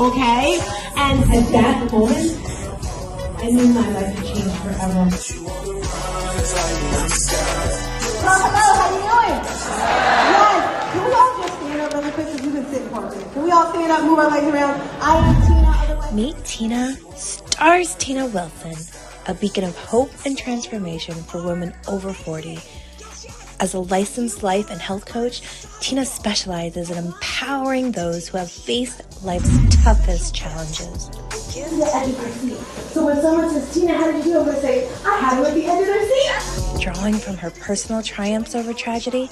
okay? And at that moment, I knew my life would change forever. Hello, how you doing? Yes. Can we all just stand up really quick because we've been sitting for a minute? Can we all stand up, move our legs around? I am Tina. Otherwise... Meet Tina, stars Tina Wilson, a beacon of hope and transformation for women over 40. As a licensed life and health coach, Tina specializes in empowering those who have faced life's toughest challenges. Here's the edge of their seat. So when someone says, Tina, how did you do? I'm going to say, I had it at the edge of their seat. Drawing from her personal triumphs over tragedy,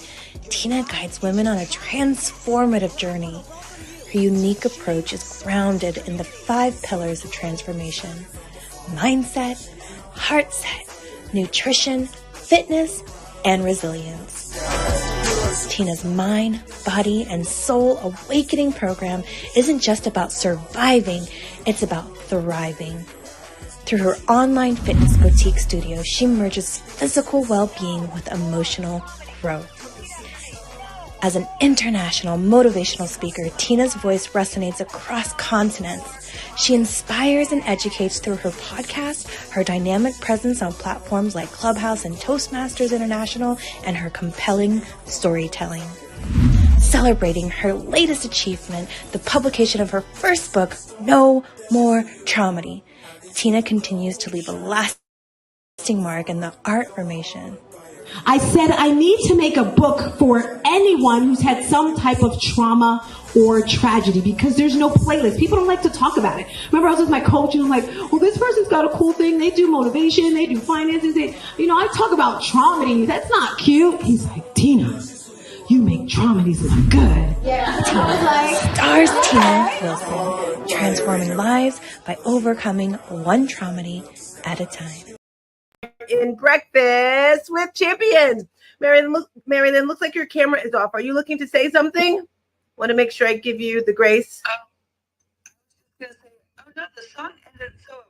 Tina guides women on a transformative journey. Her unique approach is grounded in the 5 pillars of transformation: mindset, heart set, nutrition, fitness, and resilience. Tina's mind, body, and soul awakening program isn't just about surviving, it's about thriving. Through her online fitness boutique studio, she merges physical well-being with emotional growth. As an international motivational speaker, Tina's voice resonates across continents. She inspires and educates through her podcast, her dynamic presence on platforms like Clubhouse and Toastmasters International, and her compelling storytelling. Celebrating her latest achievement, the publication of her first book, No More Traumedy, Tina continues to leave a lasting mark in the art formation. I said I need to make a book for anyone who's had some type of trauma or tragedy, because there's no playlist. People don't like to talk about it. Remember, I was with my coach and I'm like, well, this person's got a cool thing. They do motivation. They do finances. I talk about traumedies. That's not cute. He's like, Tina, you make traumedies look good. Yeah. Stars Tina Wilson, transforming lives by overcoming one traumedy at a time. In Breakfast with Champions. Marilyn, looks like your camera is off. Are you looking to say something? Want to make sure I give you the grace. I was going to say, no, the song ended so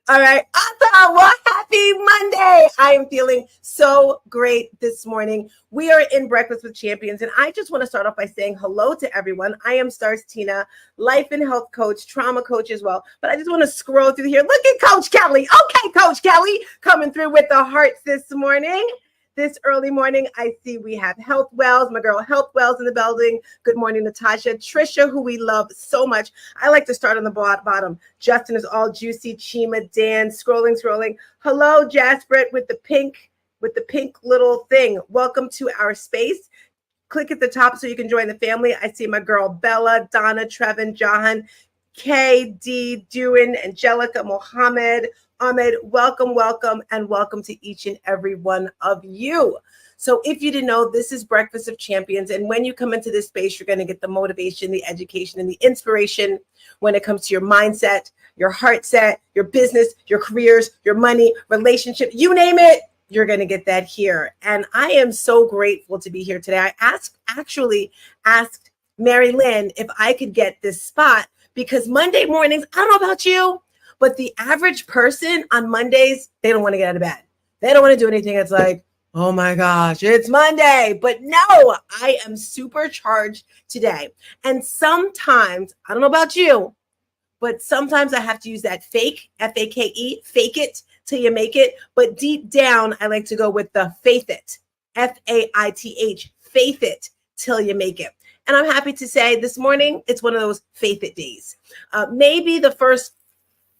All right. Awesome. Well, happy Monday. I am feeling so great this morning. We are in Breakfast with Champions, and I just want to start off by saying hello to everyone. I am Stars Tina, life and health coach, trauma coach as well. But I just want to scroll through here. Look at Coach Kelly. Okay, Coach Kelly, coming through with the hearts this morning. This early morning, I see we have Health Wells, my girl Health Wells in the building. Good morning, Natasha. Trisha, who we love so much. I like to start on the bottom. Justin is all juicy. Chima, Dan, scrolling. Hello, Jasper with the pink little thing. Welcome to our space. Click at the top so you can join the family. I see my girl Bella, Donna, Trevin, Jahan, KD, Dewan, Angelica, Mohammed, Ahmed, welcome, and welcome to each and every one of you. So if you didn't know, this is Breakfast of Champions. And when you come into this space, you're going to get the motivation, the education, and the inspiration when it comes to your mindset, your heart set, your business, your careers, your money, relationship, you name it, you're going to get that here. And I am so grateful to be here today. I actually asked Mary Lynn if I could get this spot because Monday mornings, I don't know about you, but the average person on Mondays, they don't want to get out of bed. They don't want to do anything. It's like, oh my gosh, it's Monday. But no, I am supercharged today. And sometimes, I don't know about you, but sometimes I have to use that fake, F-A-K-E, fake it till you make it. But deep down, I like to go with the faith it, F-A-I-T-H, faith it till you make it. And I'm happy to say this morning, it's one of those faith it days. Maybe the first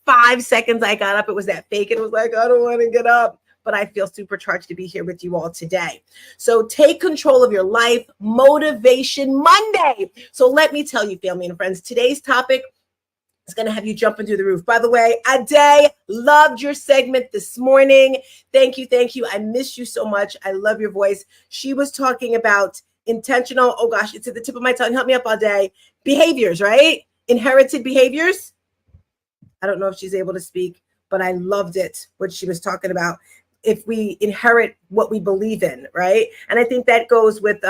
5 seconds I got up, it was that fake. It was like, I don't want to get up, but I feel supercharged to be here with you all today. So take control of your life, Motivation Monday. So let me tell you, family and friends, today's topic is going to have you jumping through the roof. By the way, Ade, loved your segment this morning. Thank you. I miss you so much. I love your voice. She was talking about intentional, oh gosh, it's at the tip of my tongue. Help me up all day. Behaviors, right? Inherited behaviors. I don't know if she's able to speak, but I loved it, what she was talking about. If we inherit what we believe in, right? And I think that goes with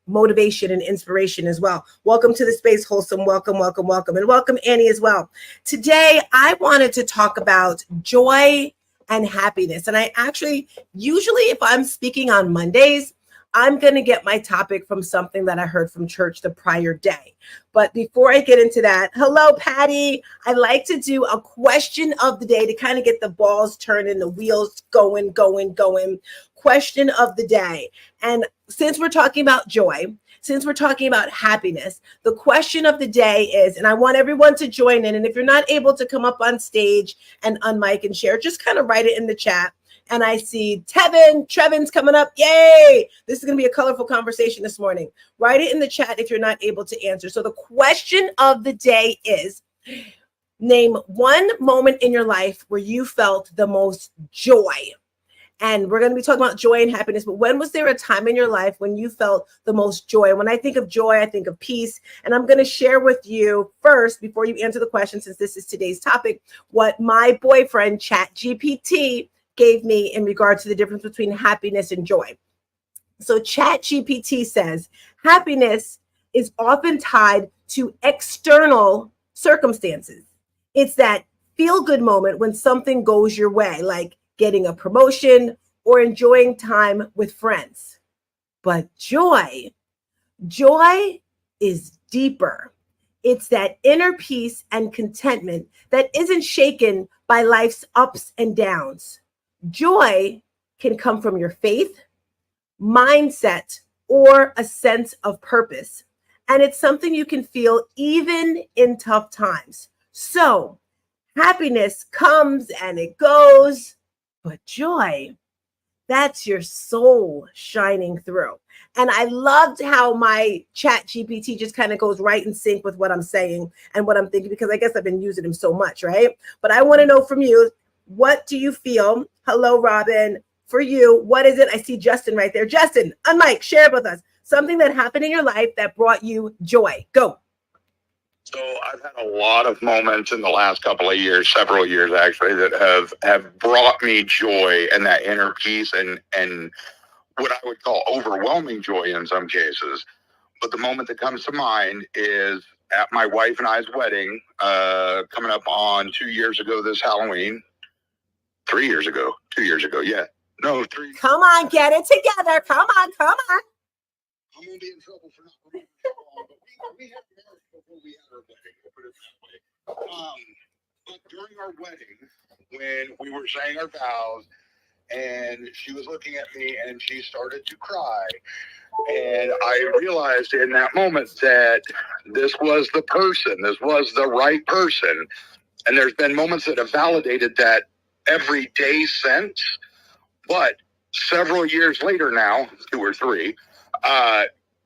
motivation and inspiration as well. Welcome to the space, Wholesome. Welcome. And welcome, Annie, as well. Today, I wanted to talk about joy and happiness. And I actually, usually if I'm speaking on Mondays, I'm going to get my topic from something that I heard from church the prior day. But before I get into that, hello, Patty. I like to do a question of the day to kind of get the balls turning, the wheels going. Question of the day. And since we're talking about joy, since we're talking about happiness, the question of the day is, and I want everyone to join in, and if you're not able to come up on stage and unmic and share, just kind of write it in the chat. And I see Trevin's coming up. Yay! This is going to be a colorful conversation this morning. Write it in the chat if you're not able to answer. So the question of the day is, name one moment in your life where you felt the most joy. And we're going to be talking about joy and happiness, but when was there a time in your life when you felt the most joy? When I think of joy, I think of peace. And I'm going to share with you first, before you answer the question, since this is today's topic, what my boyfriend, ChatGPT, gave me in regard to the difference between happiness and joy. So ChatGPT says, happiness is often tied to external circumstances. It's that feel-good moment when something goes your way, like getting a promotion or enjoying time with friends. But joy is deeper. It's that inner peace and contentment that isn't shaken by life's ups and downs. Joy can come from your faith, mindset, or a sense of purpose. And it's something you can feel even in tough times. So happiness comes and it goes, but joy, that's your soul shining through. And I loved how my chat GPT just kind of goes right in sync with what I'm saying and what I'm thinking, because I guess I've been using him so much, right? But I want to know from you, what do you feel? Hello, Robin. For you, what is it? I see Justin right there. Justin, unmic, share it with us. Something that happened in your life that brought you joy. Go. So I've had a lot of moments in the last couple of years, several years actually, that have brought me joy and that inner peace and what I would call overwhelming joy in some cases. But the moment that comes to mind is at my wife and I's wedding, coming up on 2 years ago this Halloween. 3 years ago. 2 years ago, yeah. No, 3. Come on, get it together. Come on. I'm gonna be in trouble for not remembering it, but we had marriage before we had our wedding. We'll put it that way. But during our wedding, when we were saying our vows, and she was looking at me and she started to cry, and I realized in that moment that this was the person, this was the right person. And there's been moments that have validated that every day since. But several years later now, 2 or 3,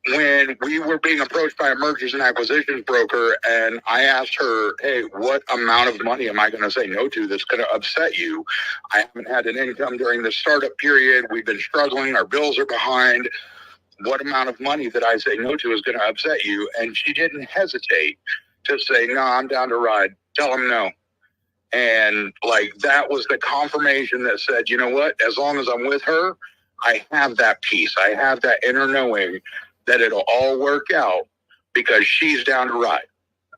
when we were being approached by a mergers and acquisitions broker, and I asked her, hey, what amount of money am I going to say no to that's going to upset you? I haven't had an income during the startup period. We've been struggling. Our bills are behind. What amount of money that I say no to is going to upset you? And she didn't hesitate to say, no, I'm down to ride. Tell them no. And like, that was the confirmation that said, you know what, as long as I'm with her, I have that peace. I have that inner knowing that it'll all work out because she's down to ride.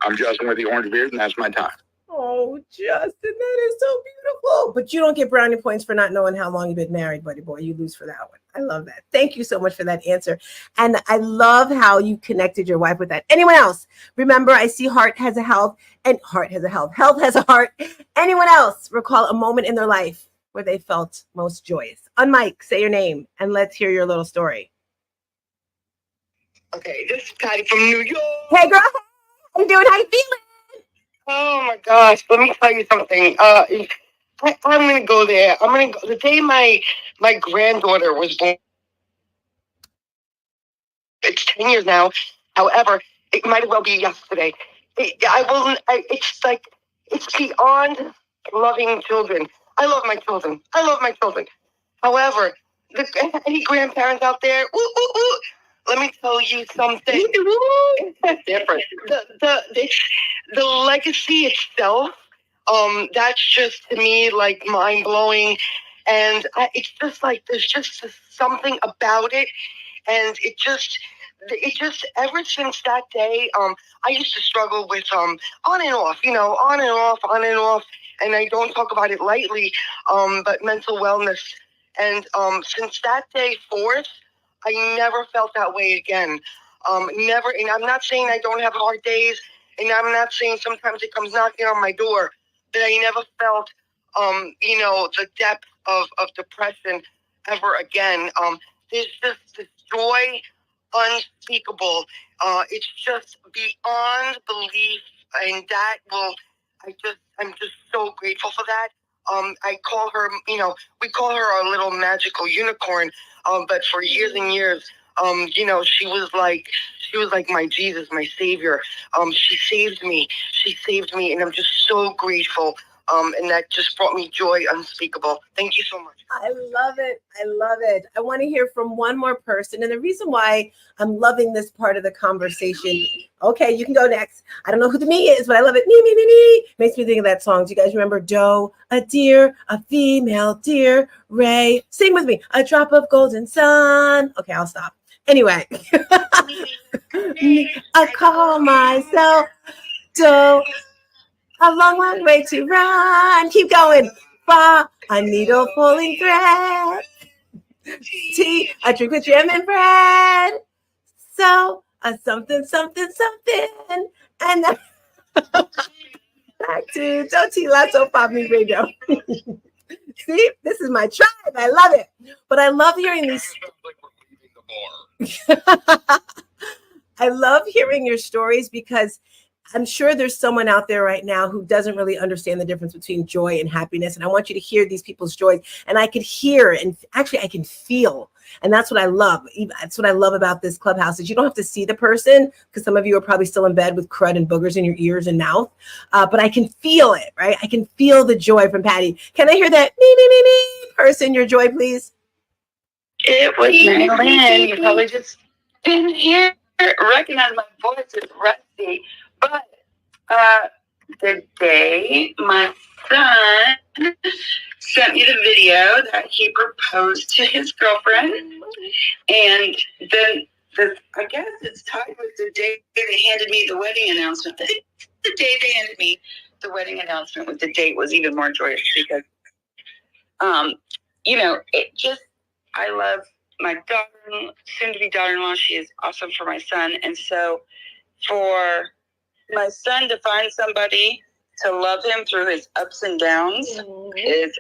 I'm Justin with the orange beard, and that's my time. Oh, Justin, that is so beautiful. But you don't get brownie points for not knowing how long you've been married, buddy boy. You lose for that one. I love that. Thank you so much for that answer. And I love how you connected your wife with that. Anyone else? Remember, I see heart has a health and heart has a health. Health has a heart. Anyone else recall a moment in their life where they felt most joyous? Unmic, say your name, and let's hear your little story. Okay, this is Patty from New York. Hey, girl. How you doing? How you feeling? Oh my gosh, let me tell you something. I'm gonna go there. The day my granddaughter was born. It's 10 years now. However, it might as well be yesterday. It's beyond loving children. I love my children. However, any grandparents out there, let me tell you something. It's different. The legacy itself, that's just to me like mind blowing, and it's just like there's just something about it, and it just ever since that day, I used to struggle with on and off, and I don't talk about it lightly, but mental wellness, and since that day forth, I never felt that way again. Never. And I'm not saying I don't have hard days, and I'm not saying sometimes it comes knocking on my door, but I never felt, the depth of depression ever again. There's just this joy unspeakable. It's just beyond belief, and that will. I'm just so grateful for that. I call her, we call her our little magical unicorn. But for years and years, she was like my Jesus, my savior. She saved me. She saved me, and I'm just so grateful. And that just brought me joy unspeakable. Thank you so much. I love it. I love it. I want to hear from one more person. And the reason why I'm loving this part of the conversation. Okay, you can go next. I don't know who the me is, but I love it. Me, me, me, me. Makes me think of that song. Do you guys remember Doe, a deer, a female deer, Ray? Sing with me. A drop of golden sun. Okay, I'll stop. Anyway, I call myself Doe. A long, long way to run. Keep going. Fa, a needle pulling thread. Tea, a drink with jam and bread. So, a something, something, something. And then back to Doti Lasso Pop Me Radio. See, this is my tribe. I love it. But I love hearing these. I love hearing your stories because I'm sure there's someone out there right now who doesn't really understand the difference between joy and happiness. And I want you to hear these people's joys. And I could hear, and actually I can feel. And that's what I love. That's what I love about this clubhouse is you don't have to see the person because some of you are probably still in bed with crud and boogers in your ears and mouth. But I can feel it, right? I can feel the joy from Patty. Can I hear that me person, your joy, please? It was Mary Lynn. You probably just didn't recognize my voice is rusty. But the day my son sent me the video that he proposed to his girlfriend, and then I guess it's tied with the day they handed me the wedding announcement. The day they handed me the wedding announcement with the date was even more joyous because, it just, I love my daughter, soon-to-be daughter-in-law. She is awesome for my son, and so for my son to find somebody to love him through his ups and downs is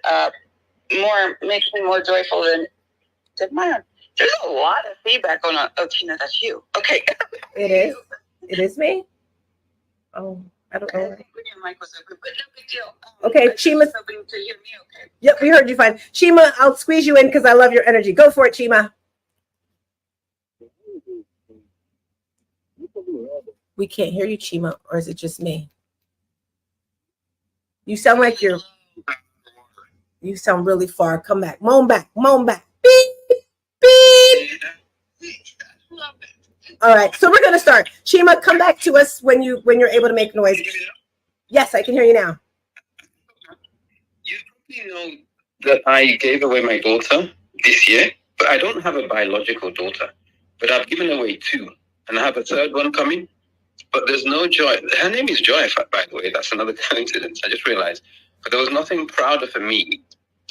makes me more joyful than my own. There's a lot of feedback on Tina, that's you. Okay. It is me? Oh, I don't know. Your mic was open, but no big deal. Okay, Shima. Hoping to hear me okay. Yep, we heard you fine. Shima, I'll squeeze you in because I love your energy. Go for it, Shima. We can't hear you, Chima, or is it just me? You sound like you sound really far. Come back. Moan back. Beep, beep. All right, so we're gonna start. Chima, come back to us when you're able to make noise. Yes, I can hear you now. You probably know that I gave away my daughter this year, but I don't have a biological daughter. But I've given away 2, and I have a third one coming. But there's no joy. Her name is Joy, by the way. That's another coincidence. I just realized. But there was nothing prouder for me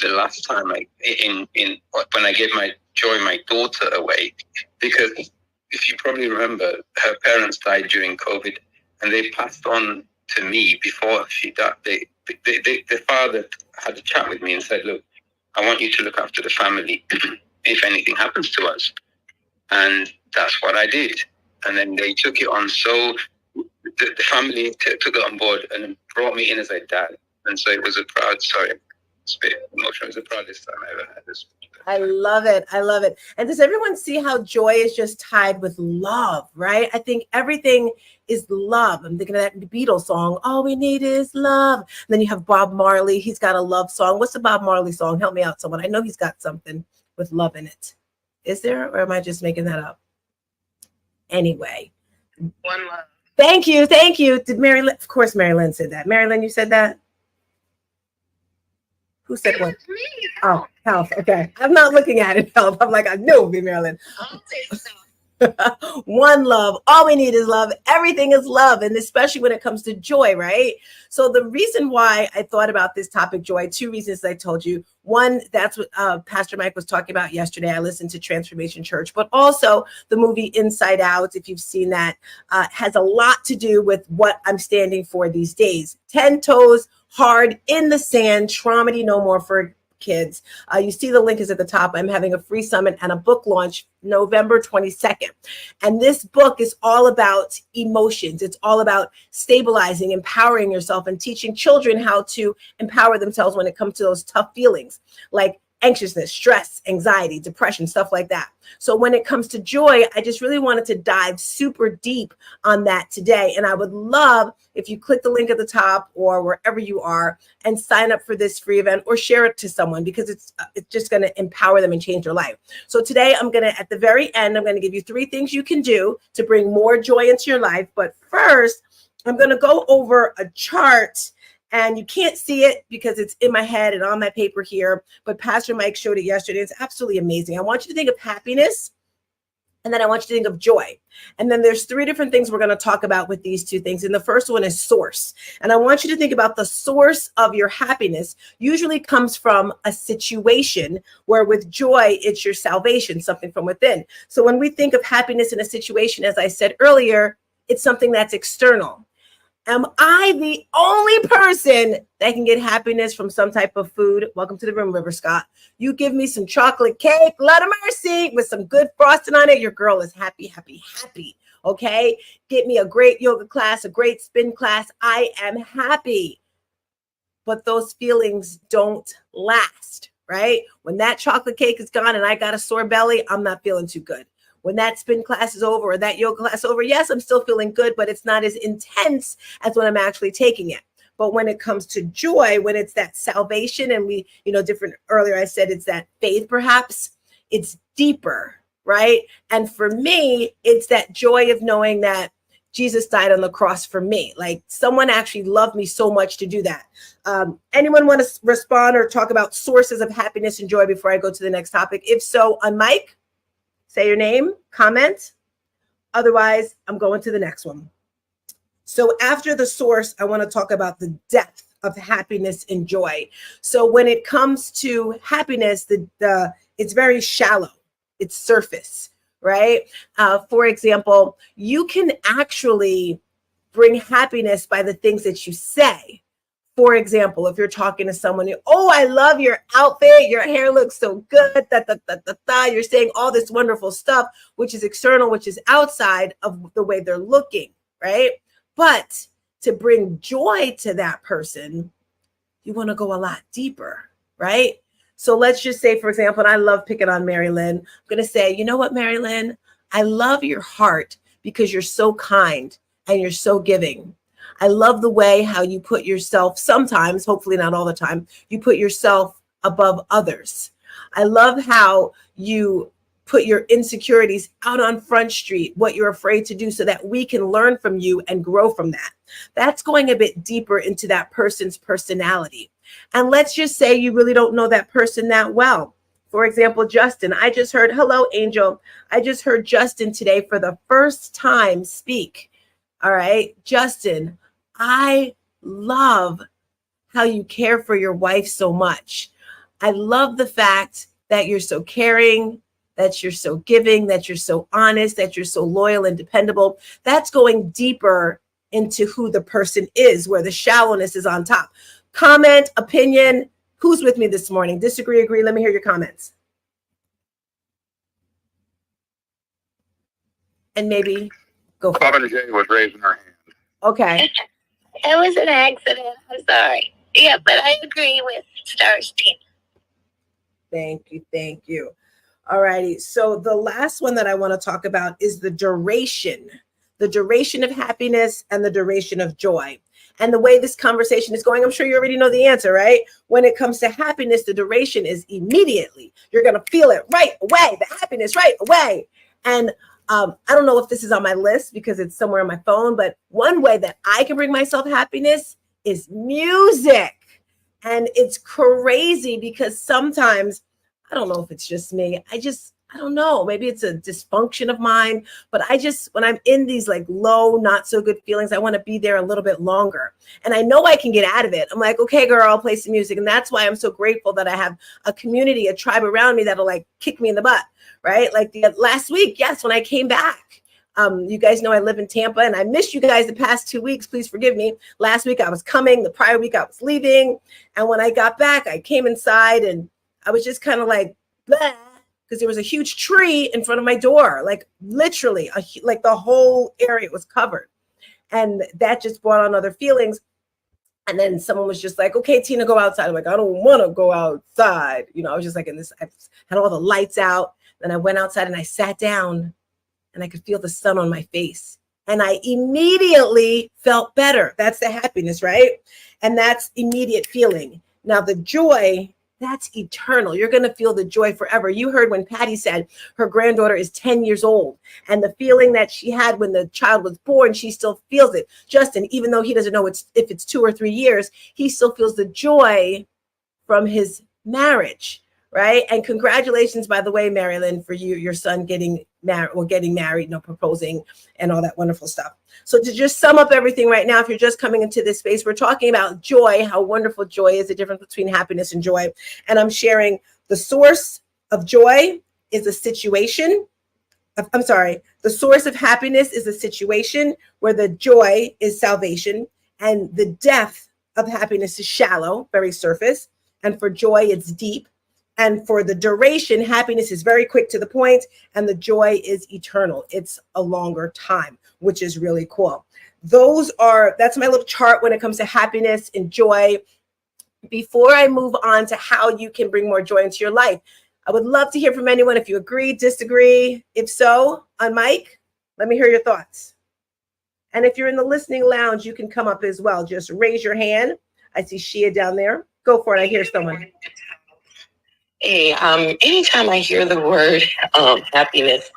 the last time when I gave my daughter away, because if you probably remember, her parents died during COVID, and they passed on to me before she died. The father had a chat with me and said, "Look, I want you to look after the family if anything happens to us," and that's what I did. And then they took it on. So the family took it on board and brought me in as a dad. And so it was a proud, sorry, it's a bit emotional. It was the proudest time I ever had this. I love it. I love it. And does everyone see how joy is just tied with love, right? I think everything is love. I'm thinking of that Beatles song, All We Need Is Love. And then you have Bob Marley. He's got a love song. What's the Bob Marley song? Help me out, someone. I know he's got something with love in it. Is there, or am I just making that up? Anyway. One love. Thank you. Did Mary Lynn? Of course, Mary Lynn said that. Mary Lynn, you said that? Who said what? Oh, Health. Okay. I'm not looking at it, Health. I'm like, I know it'll be Mary Lynn. One love. All we need is love. Everything is love. And especially when it comes to joy, right? So the reason why I thought about this topic, joy, two reasons I told you. One, that's what Pastor Mike was talking about yesterday. I listened to Transformation Church, but also the movie Inside Out, if you've seen that, has a lot to do with what I'm standing for these days. 10 toes, hard, in the sand, traumedy no more for kids. You see the link is at the top. I'm having a free summit and a book launch November 22nd. And this book is all about emotions. It's all about stabilizing, empowering yourself, and teaching children how to empower themselves when it comes to those tough feelings like anxiousness, stress, anxiety, depression, stuff like that. So when it comes to joy, I just really wanted to dive super deep on that today. And I would love if you click the link at the top or wherever you are and sign up for this free event or share it to someone, because it's just going to empower them and change their life. So today I'm going to, at the very end, I'm going to give you 3 things you can do to bring more joy into your life. But first, I'm going to go over a chart. And you can't see it because it's in my head and on my paper here, but Pastor Mike showed it yesterday. It's absolutely amazing. I want you to think of happiness, and then I want you to think of joy. And then there's 3 different things we're going to talk about with these 2 things. And the first one is source. And I want you to think about the source of your happiness usually comes from a situation, where with joy, it's your salvation, something from within. So when we think of happiness in a situation, as I said earlier, it's something that's external. Am I the only person that can get happiness from some type of food? Welcome to the room, River Scott. You give me some chocolate cake, Lord of mercy, with some good frosting on it. Your girl is happy, happy, happy. Okay? Get me a great yoga class, a great spin class. I am happy. But those feelings don't last, right? When that chocolate cake is gone and I got a sore belly, I'm not feeling too good. When that spin class is over or that yoga class over, yes, I'm still feeling good, but it's not as intense as when I'm actually taking it. But when it comes to joy, when it's that salvation, and we, different earlier, I said it's that faith, perhaps it's deeper, right? And for me, it's that joy of knowing that Jesus died on the cross for me. Like someone actually loved me so much to do that. Anyone want to respond or talk about sources of happiness and joy before I go to the next topic? If so, on mic. Say your name, comment. Otherwise, I'm going to the next one. So after the source, I want to talk about the depth of happiness and joy. So when it comes to happiness, it's very shallow. It's surface, right? For example, you can actually bring happiness by the things that you say. For example, if you're talking to someone, oh, I love your outfit. Your hair looks so good. You're saying all this wonderful stuff, which is external, which is outside of the way they're looking, right? But to bring joy to that person, you want to go a lot deeper, right? So let's just say, for example, and I love picking on Mary Lynn. I'm going to say, you know what, Mary Lynn? I love your heart because you're so kind and you're so giving. I love the way how you put yourself, sometimes, hopefully not all the time, you put yourself above others. I love how you put your insecurities out on Front Street, what you're afraid to do, so that we can learn from you and grow from that. That's going a bit deeper into that person's personality. And let's just say you really don't know that person that well. For example, Justin, I just heard, hello, Angel. I just heard Justin today for the first time speak. All right, Justin, I love how you care for your wife so much. I love the fact that you're so caring, that you're so giving, that you're so honest, that you're so loyal and dependable. That's going deeper into who the person is, where the shallowness is on top. Comment, opinion. Who's with me this morning? Disagree, agree? Let me hear your comments. And maybe go for Robin J was raising her hand. Okay. It was an accident. I'm sorry. Yeah, but I agree with Stars team. Thank you. Thank you. All righty. So the last one that I want to talk about is the duration of happiness and the duration of joy. And the way this conversation is going, I'm sure you already know the answer, right? When it comes to happiness, the duration is immediately. You're going to feel it right away, the happiness right away. And I don't know if this is on my list because it's somewhere on my phone, but one way that I can bring myself happiness is music. And it's crazy because sometimes, I don't know if it's just me, I don't know, maybe it's a dysfunction of mine, but I just, when I'm in these like low, not so good feelings, I want to be there a little bit longer. And I know I can get out of it. I'm like, okay, girl, I'll play some music. And that's why I'm so grateful that I have a community, a tribe around me that'll like kick me in the butt, right? Like last week, yes, when I came back, you guys know I live in Tampa and I missed you guys the past 2 weeks. Please forgive me. Last week I was coming, the prior week I was leaving. And when I got back, I came inside and I was just kind of like, blah, because there was a huge tree in front of my door, like literally, like the whole area was covered. And that just brought on other feelings. And then someone was just like, okay, Tina, go outside. I'm like, I don't want to go outside. You know, I was just like in this, I had all the lights out. Then I went outside and I sat down and I could feel the sun on my face. And I immediately felt better. That's the happiness, right? And that's immediate feeling. Now the joy, that's eternal. You're going to feel the joy forever. You heard when Patty said her granddaughter is 10 years old and the feeling that she had when the child was born, she still feels it. Justin, even though he doesn't know if it's 2 or 3 years, he still feels the joy from his marriage, right? And congratulations, by the way, Marilyn, for your son getting married, proposing and all that wonderful stuff. So to just sum up everything right now, if you're just coming into this space, we're talking about joy, how wonderful joy is, the difference between happiness and joy. And I'm sharing the source of joy is a situation. The source of happiness is a situation where the joy is salvation, and the depth of happiness is shallow, very surface. And for joy, it's deep. And for the duration, happiness is very quick to the point, and the joy is eternal. It's a longer time, which is really cool. That's my little chart when it comes to happiness and joy. Before I move on to how you can bring more joy into your life, I would love to hear from anyone if you agree, disagree. If so, on mic, let me hear your thoughts. And if you're in the listening lounge, you can come up as well. Just raise your hand. I see Shia down there. Go for it. I hear someone. Hey, anytime I hear the word happiness,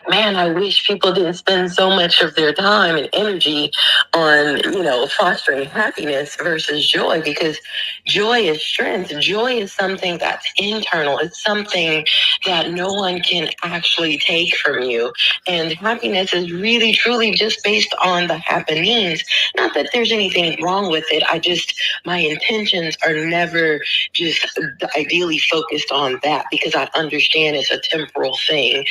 man, I wish people didn't spend so much of their time and energy on, fostering happiness versus joy, because joy is strength. Joy is something that's internal. It's something that no one can actually take from you. And happiness is really, truly just based on the happenings. Not that there's anything wrong with it. My intentions are never just ideally focused on that, because I understand it's a temporal thing,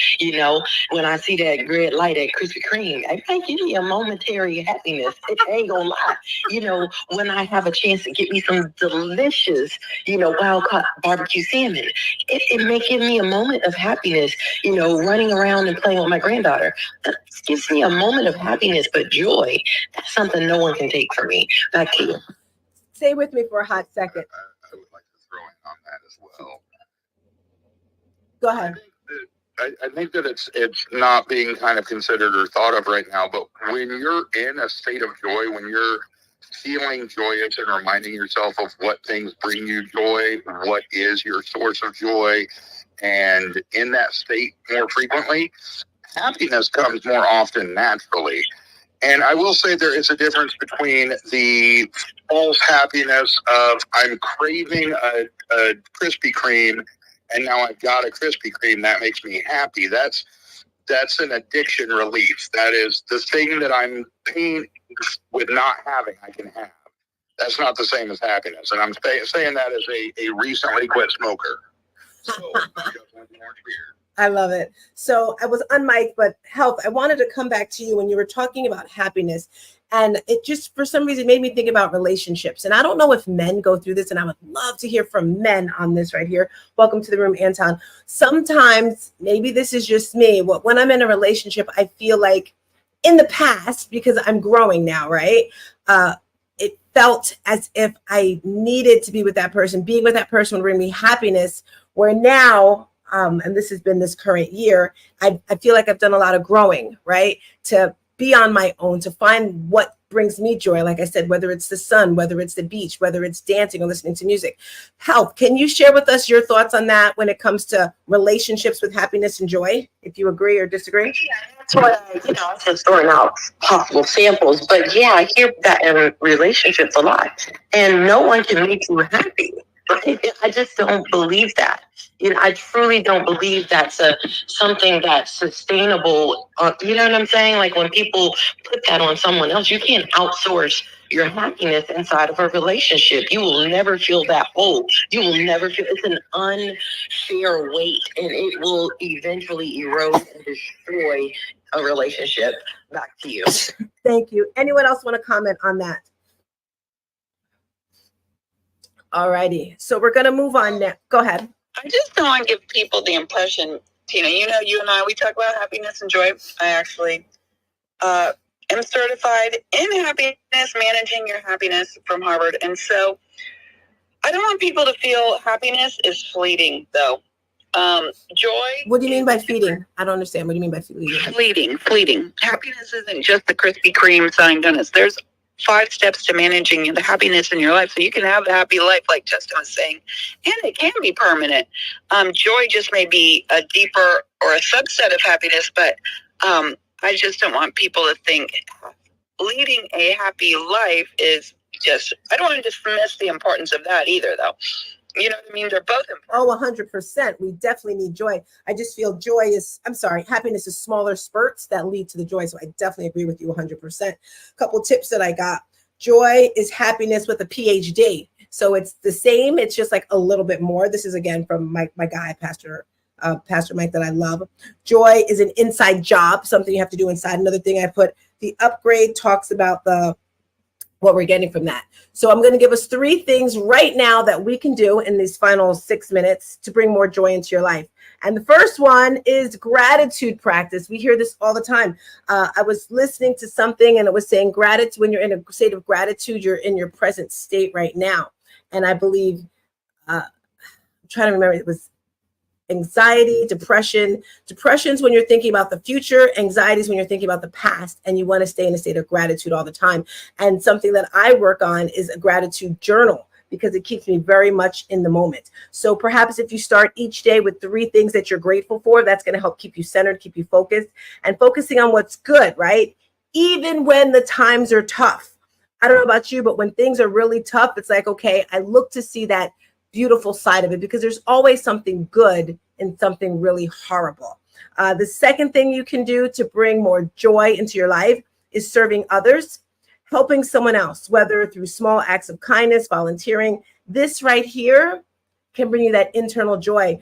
when I see that red light at Krispy Kreme, it might give me a momentary happiness. It ain't gonna lie. When I have a chance to get me some delicious, wild caught barbecue salmon, it may give me a moment of happiness, running around and playing with my granddaughter. That gives me a moment of happiness, but joy, that's something no one can take from me. Back to you. Stay with me for a hot second. I would like to throw in on that as well. Go ahead. I think that it's not being kind of considered or thought of right now, but when you're in a state of joy, when you're feeling joyous and reminding yourself of what things bring you joy, what is your source of joy, and in that state more frequently, happiness comes more often naturally. And I will say there is a difference between the false happiness of I'm craving a Krispy Kreme, and now I've got a Krispy Kreme that makes me happy. That's an addiction relief. That is the thing that I'm paying with not having, I can have. That's not the same as happiness. And I'm saying that as a recently quit smoker. So I love it. So I was on mic, but Health, I wanted to come back to you when you were talking about happiness. And it just, for some reason, made me think about relationships. And I don't know if men go through this, and I would love to hear from men on this right here. Welcome to the room, Anton. Sometimes, maybe this is just me, when I'm in a relationship, I feel like in the past, because I'm growing now, right? It felt as if I needed to be with that person. Being with that person would bring me happiness, where now, and this has been this current year, I feel like I've done a lot of growing, right? To be on my own, to find what brings me joy. Like I said, whether it's the sun, whether it's the beach, whether it's dancing or listening to music. Health, can you share with us your thoughts on that when it comes to relationships with happiness and joy, if you agree or disagree? Yeah, that's why I was just throwing out possible samples. But yeah, I hear that in relationships a lot, and no one can make you happy. I just don't believe that. I truly don't believe that's something that's sustainable. You know what I'm saying? Like when people put that on someone else, you can't outsource your happiness inside of a relationship. You will never feel that whole. You will never feel. It's an unfair weight, and it will eventually erode and destroy a relationship. Back to you. Thank you. Anyone else want to comment on that? All righty. So we're going to move on now. Go ahead. I just don't want to give people the impression, Tina, you and I, we talk about happiness and joy. I actually am certified in happiness, managing your happiness from Harvard. And so I don't want people to feel happiness is fleeting, though. Joy. What do you mean by fleeting? I don't understand. What do you mean by fleeting? Fleeting. Happiness isn't just the Krispy Kreme sign donuts. There's 5 steps to managing the happiness in your life so you can have a happy life, like Justin was saying, and it can be permanent. Joy just may be a deeper or a subset of happiness, but I just don't want people to think leading a happy life is just, I don't want to dismiss the importance of that either, though. You know what I mean? They're both important. Oh, 100%. We definitely need joy. I just feel happiness is smaller spurts that lead to the joy. So I definitely agree with you 100%. A couple tips that I got. Joy is happiness with a PhD. So it's the same. It's just like a little bit more. This is again from my guy, Pastor Mike, that I love. Joy is an inside job, something you have to do inside. Another thing I put, the upgrade talks about what we're getting from that. So I'm going to give us 3 things right now that we can do in these final 6 minutes to bring more joy into your life. And the first one is gratitude practice. We hear this all the time. I was listening to something and it was saying gratitude. When you're in a state of gratitude, you're in your present state right now. And I believe, I'm trying to remember, it was anxiety, depression. Depression's when you're thinking about the future. Anxiety is when you're thinking about the past, and you want to stay in a state of gratitude all the time. And something that I work on is a gratitude journal, because it keeps me very much in the moment. So perhaps if you start each day with 3 things that you're grateful for, that's going to help keep you centered, keep you focused, and focusing on what's good, right? Even when the times are tough. I don't know about you, but when things are really tough, it's like, okay, I look to see that beautiful side of it, because there's always something good in something really horrible. The second thing you can do to bring more joy into your life is serving others, helping someone else, whether through small acts of kindness, volunteering. This right here can bring you that internal joy.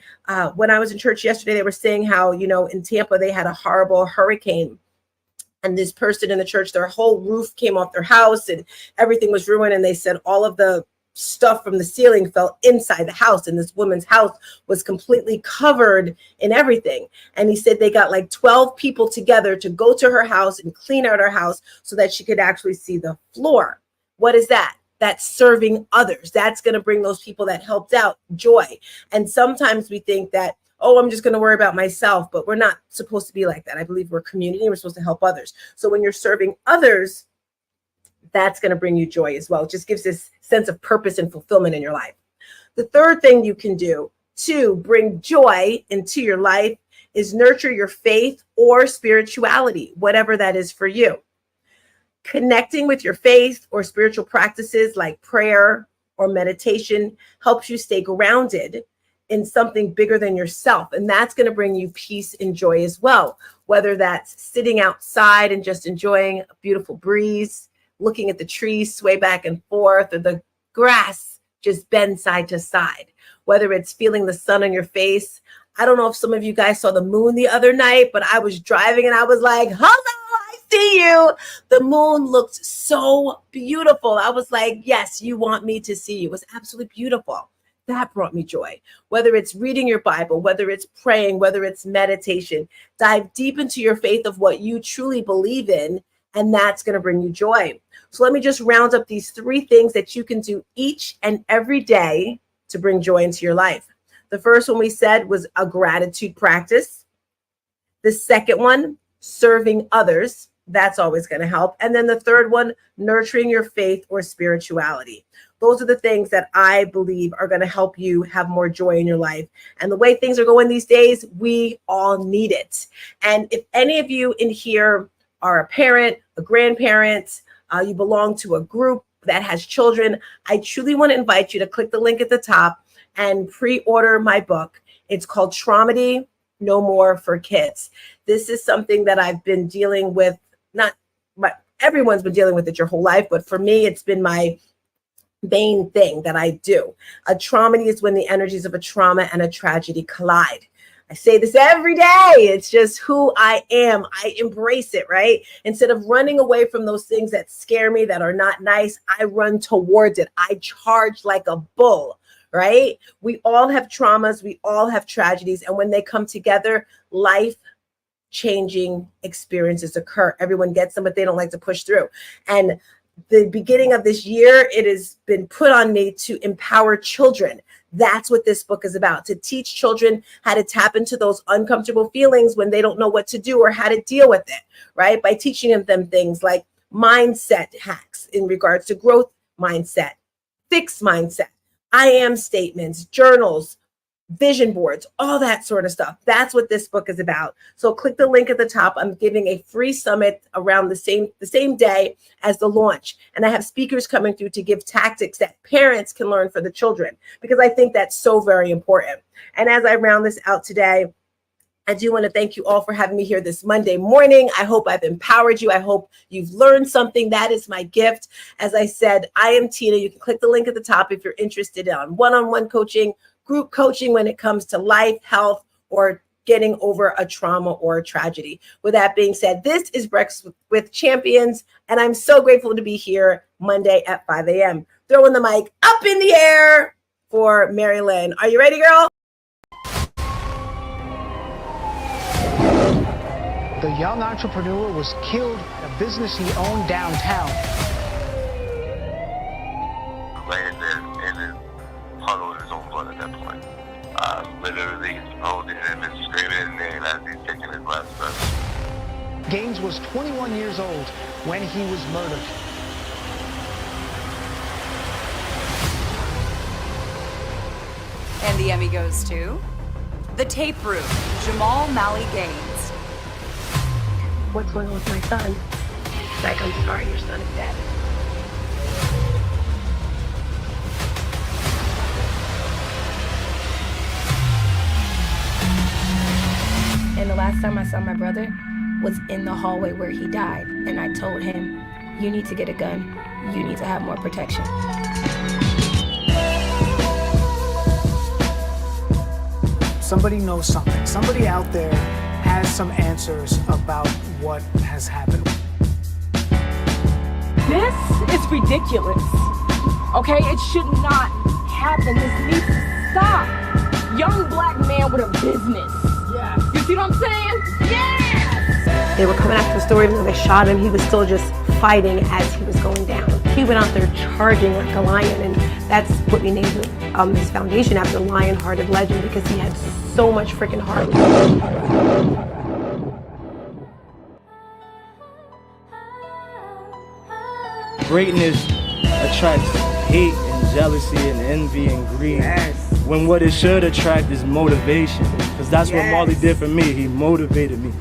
When I was in church yesterday, they were saying how, in Tampa, they had a horrible hurricane. And this person in the church, their whole roof came off their house and everything was ruined. And they said all of the stuff from the ceiling fell inside the house, and this woman's house was completely covered in everything. And he said they got like 12 people together to go to her house and clean out her house so that she could actually see the floor. What is that? That's serving others. That's going to bring those people that helped out joy. And sometimes we think that, oh, I'm just going to worry about myself, but we're not supposed to be like that. I believe we're a community. We're supposed to help others. So when you're serving others, that's going to bring you joy as well. It just gives this sense of purpose and fulfillment in your life. The third thing you can do to bring joy into your life is nurture your faith or spirituality, whatever that is for you. Connecting with your faith or spiritual practices like prayer or meditation helps you stay grounded in something bigger than yourself. And that's going to bring you peace and joy as well, whether that's sitting outside and just enjoying a beautiful breeze, looking at the trees sway back and forth, or the grass just bend side to side, whether it's feeling the sun on your face. I don't know if some of you guys saw the moon the other night, but I was driving and I was like, hello, I see you. The moon looked so beautiful. I was like, yes, you want me to see you. It was absolutely beautiful. That brought me joy. Whether it's reading your Bible, whether it's praying, whether it's meditation, dive deep into your faith of what you truly believe in, and that's going to bring you joy. So let me just round up these 3 things that you can do each and every day to bring joy into your life. The first one we said was a gratitude practice. The second one, serving others. That's always going to help. And then the third one, nurturing your faith or spirituality. Those are the things that I believe are going to help you have more joy in your life. And the way things are going these days, we all need it. And if any of you in here are a parent, a grandparent, you belong to a group that has children, I truly want to invite you to click the link at the top and pre-order my book. It's called Traumedy, No More for Kids. This is something that I've been dealing with, everyone's been dealing with it your whole life, but for me, it's been my main thing that I do. A traumedy is when the energies of a trauma and a tragedy collide. I say this every day. It's just who I am. I embrace it, right? Instead of running away from those things that scare me, that are not nice, I run towards it. I charge like a bull, right? We all have traumas. We all have tragedies. And when they come together, life-changing experiences occur. Everyone gets them, but they don't like to push through. And the beginning of this year, it has been put on me to empower children. That's what this book is about, to teach children how to tap into those uncomfortable feelings when they don't know what to do or how to deal with it, right? By teaching them things like mindset hacks in regards to growth mindset, fixed mindset, I am statements, journals, vision boards, all that sort of stuff. That's what this book is about. So click the link at the top. I'm giving a free summit around the same day as the launch. And I have speakers coming through to give tactics that parents can learn for the children, because I think that's so very important. And as I round this out today, I do want to thank you all for having me here this Monday morning. I hope I've empowered you. I hope you've learned something. That is my gift. As I said, I am Tina. You can click the link at the top if you're interested in one-on-one coaching, group coaching when it comes to life, health, or getting over a trauma or a tragedy. With that being said, this is Breakfast with Champions, and I'm so grateful to be here Monday at 5 a.m. Throwing the mic up in the air for Mary Lynn. Are you ready, girl? The young entrepreneur was killed at a business he owned downtown. Laying there in his puddle of his own blood at that point. Literally holding him and screaming his name as he's taking his last breath. Gaines was 21 years old when he was murdered. And the Emmy goes to The Tape Room, Jamal Malley Gaines. What's going on with my son? Like, I'm sorry, your son is dead. And the last time I saw my brother was in the hallway where he died. And I told him, you need to get a gun. You need to have more protection. Somebody knows something. Somebody out there has some answers about what has happened. This is ridiculous. Okay, it should not happen. This needs to stop. Young black man with a business. Yeah. You see what I'm saying? Yes! They were coming after the store, even though they shot him, he was still just fighting as he was going down. He went out there charging like a lion, and that's what we named his foundation after, Lion-Hearted Legend, because he had so much freaking heart. Greatness attracts hate and jealousy and envy and greed. Yes. When what it should attract is motivation. Because that's what Marley did for me. He motivated me.